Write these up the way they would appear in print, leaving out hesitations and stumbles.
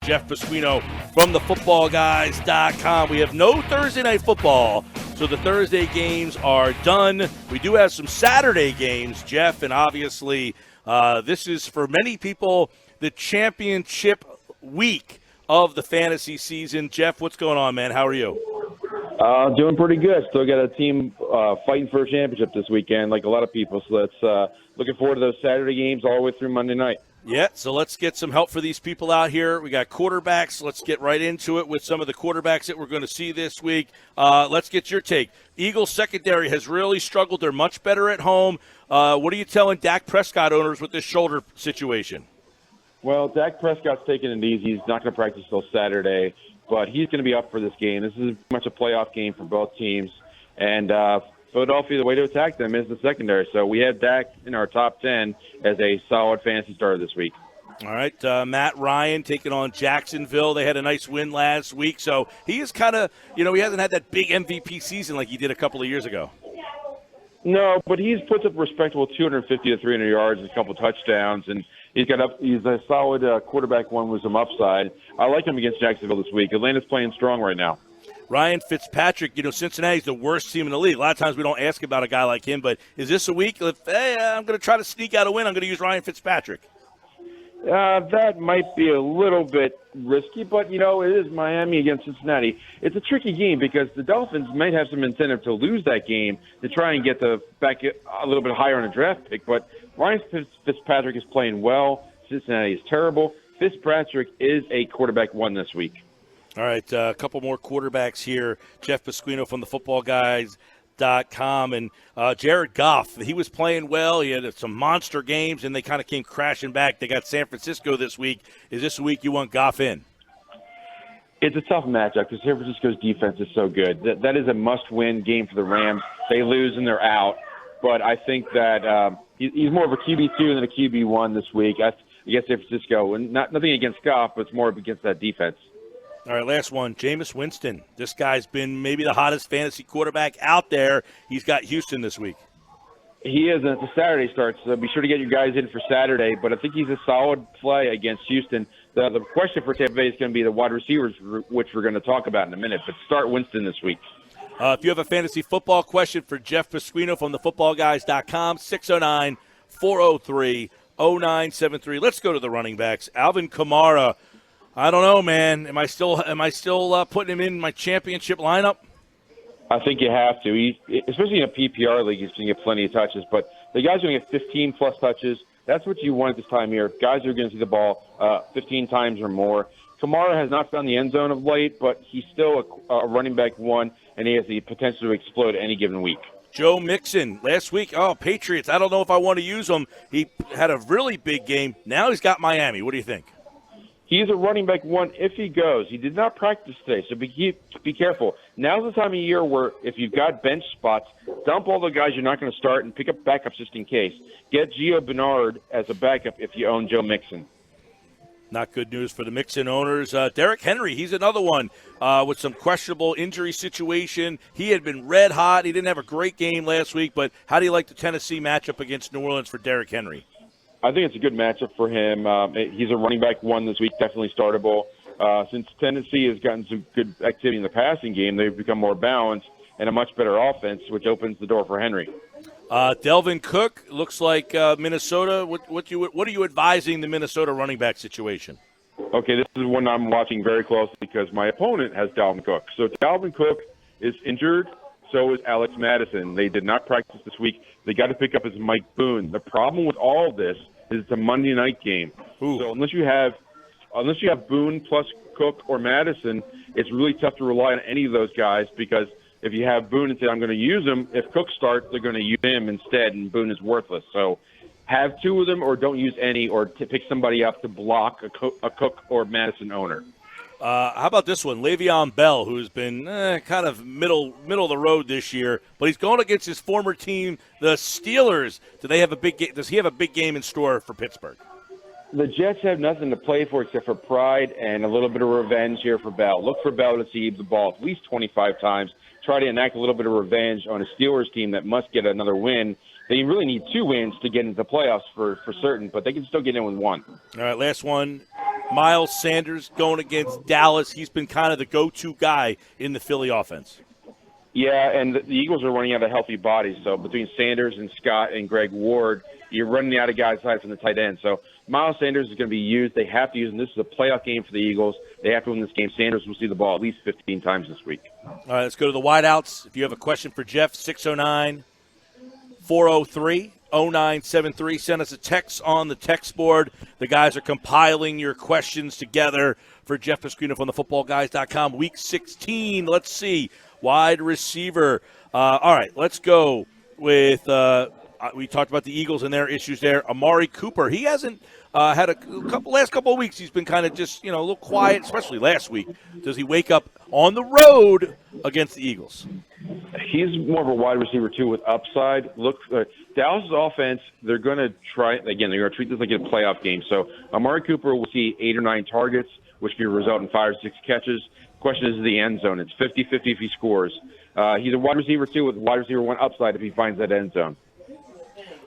Jeff Pasquino from thefootballguys.com. We have no Thursday night football, so the Thursday games are done. We do have some Saturday games, Jeff, and obviously this is, for many people, the championship week of the fantasy season. Jeff, what's going on, man? How are you? Doing pretty good. Still got a team fighting for a championship this weekend, like a lot of people. So that's looking forward to those Saturday games all the way through Monday night. Yeah, so let's get some help for these people out here. We got quarterbacks. Let's get right into it with some of the quarterbacks that we're going to see this week. Let's get your take. Eagles secondary has really struggled. They're much better at home. What are you telling Dak Prescott owners with this shoulder situation? Well, Dak Prescott's taking it easy. He's not going to practice till Saturday, but he's going to be up for this game. This is pretty much a playoff game for both teams. And Philadelphia, the way to attack them is the secondary. So we have Dak in our top 10 as a solid fantasy starter this week. All right, Matt Ryan taking on Jacksonville. They had a nice win last week. So he is kind of, he hasn't had that big MVP season like he did a couple of years ago. No, but he's put up a respectable 250 to 300 yards and a couple touchdowns, and he's a solid quarterback one with some upside. I like him against Jacksonville this week. Atlanta's playing strong right now. Ryan Fitzpatrick, Cincinnati's the worst team in the league. A lot of times we don't ask about a guy like him, but is this a week if, hey, I'm going to try to sneak out a win, I'm going to use Ryan Fitzpatrick? That might be a little bit risky, but, it is Miami against Cincinnati. It's a tricky game because the Dolphins might have some incentive to lose that game to try and get back a little bit higher on a draft pick. But Ryan Fitzpatrick is playing well. Cincinnati is terrible. Fitzpatrick is a quarterback one this week. All right, a couple more quarterbacks here. Jeff Pasquino from the footballguys.com. And Jared Goff, he was playing well. He had some monster games, and they kind of came crashing back. They got San Francisco this week. Is this a week you want Goff in? It's a tough matchup because San Francisco's defense is so good. That is a must-win game for the Rams. They lose and they're out. But I think that he's more of a QB2 than a QB1 this week against San Francisco. And nothing against Goff, but it's more against that defense. All right, last one, Jameis Winston. This guy's been maybe the hottest fantasy quarterback out there. He's got Houston this week. He is, and it's a Saturday start, so be sure to get your guys in for Saturday. But I think he's a solid play against Houston. The question for Tampa Bay is going to be the wide receivers, which we're going to talk about in a minute. But start Winston this week. If you have a fantasy football question for Jeff Pasquino from thefootballguys.com, 609-403-0973. Let's go to the running backs. Alvin Kamara. I don't know, man. Am I still putting him in my championship lineup? I think you have to. Especially in a PPR league, he's going to get plenty of touches. But the guys are going to get 15-plus touches. That's what you want at this time of year. Guys are going to see the ball 15 times or more. Kamara has not found the end zone of late, but he's still a running back one, and he has the potential to explode any given week. Joe Mixon, last week, Patriots. I don't know if I want to use him. He had a really big game. Now he's got Miami. What do you think? He's a running back one if he goes. He did not practice today, so be careful. Now's the time of year where if you've got bench spots, dump all the guys you're not going to start and pick up backups just in case. Get Gio Bernard as a backup if you own Joe Mixon. Not good news for the Mixon owners. Derrick Henry, he's another one with some questionable injury situation. He had been red hot. He didn't have a great game last week, but how do you like the Tennessee matchup against New Orleans for Derrick Henry? I think it's a good matchup for him. He's a running back one this week, definitely startable. Since Tennessee has gotten some good activity in the passing game, they've become more balanced and a much better offense, which opens the door for Henry. Delvin Cook, looks like Minnesota. What are you advising the Minnesota running back situation? Okay, this is one I'm watching very closely because my opponent has Dalvin Cook. So Dalvin Cook is injured. So is Alex Madison. They did not practice this week. They got to pick up his Mike Boone. The problem with all of this is it's a Monday night game. Ooh. So unless you have Boone plus Cook or Madison, it's really tough to rely on any of those guys because if you have Boone and say, I'm going to use him, if Cook starts, they're going to use him instead, and Boone is worthless. So have two of them or don't use any or pick somebody up to block a Cook or Madison owner. How about this one? Le'Veon Bell, who's been kind of middle of the road this year, but he's going against his former team, the Steelers. Does he have a big game in store for Pittsburgh? The Jets have nothing to play for except for pride and a little bit of revenge here for Bell. Look for Bell to see the ball at least 25 times. Try to enact a little bit of revenge on a Steelers team that must get another win. They really need 2 wins to get into the playoffs for certain, but they can still get in with 1. All right, last one. Miles Sanders going against Dallas. He's been kind of the go-to guy in the Philly offense. Yeah, and the Eagles are running out of healthy bodies. So between Sanders and Scott and Greg Ward, you're running out of guys aside from the tight end. So Miles Sanders is going to be used. They have to use him. This is a playoff game for the Eagles. They have to win this game. Sanders will see the ball at least 15 times this week. All right, let's go to the wideouts. If you have a question for Jeff, 609-403-0973. Send us a text on the text board. The guys are compiling your questions together for Jeff Pasquino from thefootballguys.com. Week 16, let's see. Wide receiver. All right, let's go with we talked about the Eagles and their issues there. Amari Cooper, he hasn't had last couple of weeks. He's been kind of just, a little quiet, especially last week. Does he wake up on the road against the Eagles? He's more of a wide receiver, too, with upside. Look, Dallas' offense, they're going to try, again, they're going to treat this like a playoff game. So Amari Cooper will see 8 or 9 targets, which can result in 5 or 6 catches. Question is the end zone. It's 50-50 if he scores. He's a wide receiver, too, with wide receiver 1 upside if he finds that end zone.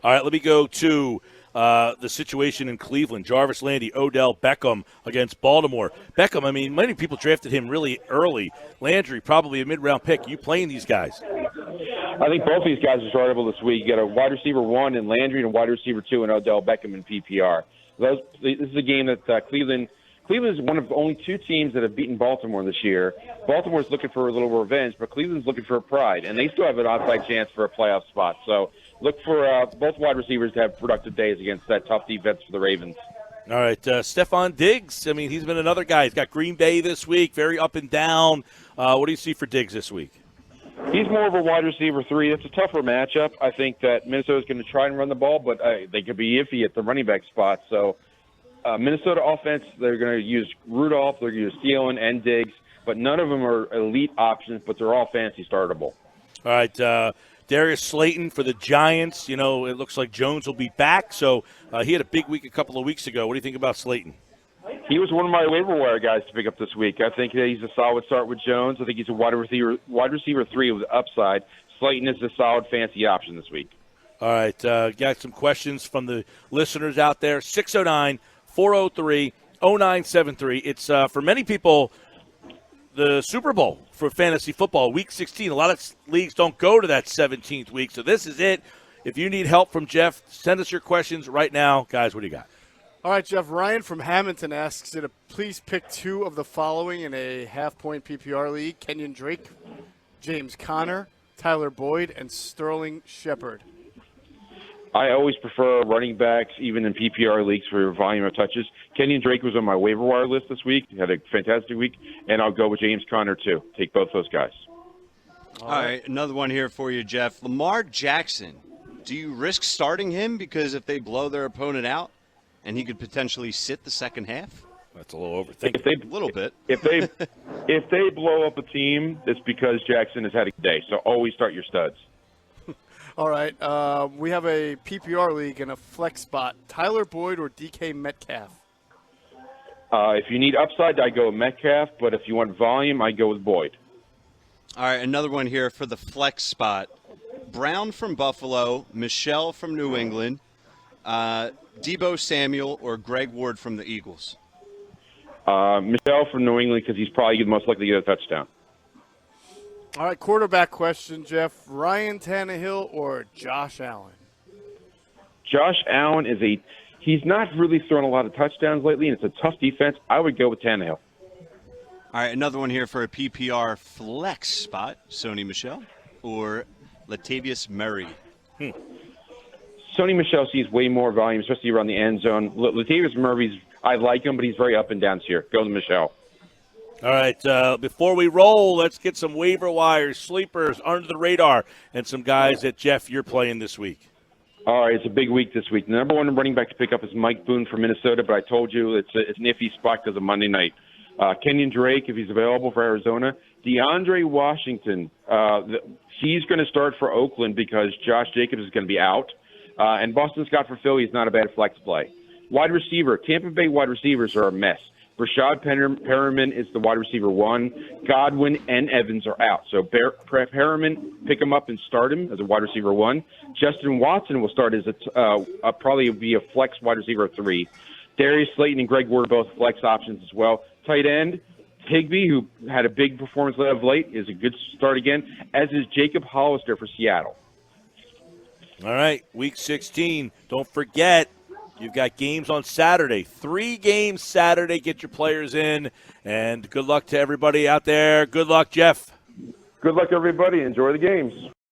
All right, let me go to the situation in Cleveland. Jarvis Landry, Odell Beckham against Baltimore. Beckham, I mean, many people drafted him really early. Landry, probably a mid-round pick. You playing these guys? I think both these guys are startable this week. You got a wide receiver 1 in Landry and a wide receiver 2 in Odell Beckham in PPR. This is a game that Cleveland is one of only 2 teams that have beaten Baltimore this year. Baltimore's looking for a little revenge, but Cleveland's looking for a pride, and they still have an outside chance for a playoff spot. So look for both wide receivers to have productive days against that tough defense for the Ravens. All right, Stephon Diggs, I mean, he's been another guy. He's got Green Bay this week, very up and down. What do you see for Diggs this week? He's more of a wide receiver 3. It's a tougher matchup. I think that Minnesota's going to try and run the ball, but they could be iffy at the running back spot. So Minnesota offense, they're going to use Rudolph, they're going to use Thielen and Diggs, but none of them are elite options, but they're all fancy startable. All right, Darius Slayton for the Giants. It looks like Jones will be back, so he had a big week a couple of weeks ago. What do you think about Slayton? He was one of my waiver wire guys to pick up this week. I think that he's a solid start with Jones. I think he's a wide receiver 3 with upside. Slayton is a solid fancy option this week. All right, got some questions from the listeners out there. 609-403-0973. It's, for many people, the Super Bowl for fantasy football, Week 16. A lot of leagues don't go to that 17th week, so this is it. If you need help from Jeff, send us your questions right now. Guys, what do you got? All right, Jeff. Ryan from Hamilton asks you to please pick 2 of the following in a half-point PPR league: Kenyon Drake, James Conner, Tyler Boyd, and Sterling Shepard. I always prefer running backs, even in PPR leagues, for volume of touches. Kenyon Drake was on my waiver wire list this week. He had a fantastic week, and I'll go with James Conner, too. Take both those guys. All right, another one here for you, Jeff. Lamar Jackson. Do you risk starting him because if they blow their opponent out and he could potentially sit the second half? That's a little overthinking. A little bit. If they blow up a team, it's because Jackson has had a good day. So always start your studs. All right, we have a PPR league and a flex spot. Tyler Boyd or DK Metcalf? If you need upside, I go with Metcalf. But if you want volume, I go with Boyd. All right, another one here for the flex spot. Brown from Buffalo, Michelle from New England, Deebo Samuel, or Greg Ward from the Eagles? Michelle from New England because he's probably most likely to get a touchdown. All right, quarterback question, Jeff. Ryan Tannehill or Josh Allen? Josh Allen he's not really thrown a lot of touchdowns lately, and it's a tough defense. I would go with Tannehill. All right, another one here for a PPR flex spot. Sony Michel or Latavius Murray? Sony Michel sees way more volume, especially around the end zone. Latavius Murray's, I like him, but he's very up and down here. Go to Michel. All right, before we roll, let's get some waiver wires, sleepers, under the radar, and some guys that, Jeff, you're playing this week. All right, it's a big week this week. The number 1 running back to pick up is Mike Boone from Minnesota, but I told you it's an iffy spot because of Monday night. Kenyon Drake, if he's available for Arizona. DeAndre Washington, he's going to start for Oakland because Josh Jacobs is going to be out. And Boston Scott for Philly is not a bad flex play. Wide receiver, Tampa Bay wide receivers are a mess. Rashad Perriman is the wide receiver 1. Godwin and Evans are out. So Perriman, pick him up and start him as a wide receiver 1. Justin Watson will start as probably be a flex wide receiver 3. Darius Slayton and Greg Ward are both flex options as well. Tight end, Higbee, who had a big performance of late, is a good start again, as is Jacob Hollister for Seattle. All right, Week 16. Don't forget, you've got games on Saturday. 3 games Saturday. Get your players in. And good luck to everybody out there. Good luck, Jeff. Good luck, everybody. Enjoy the games.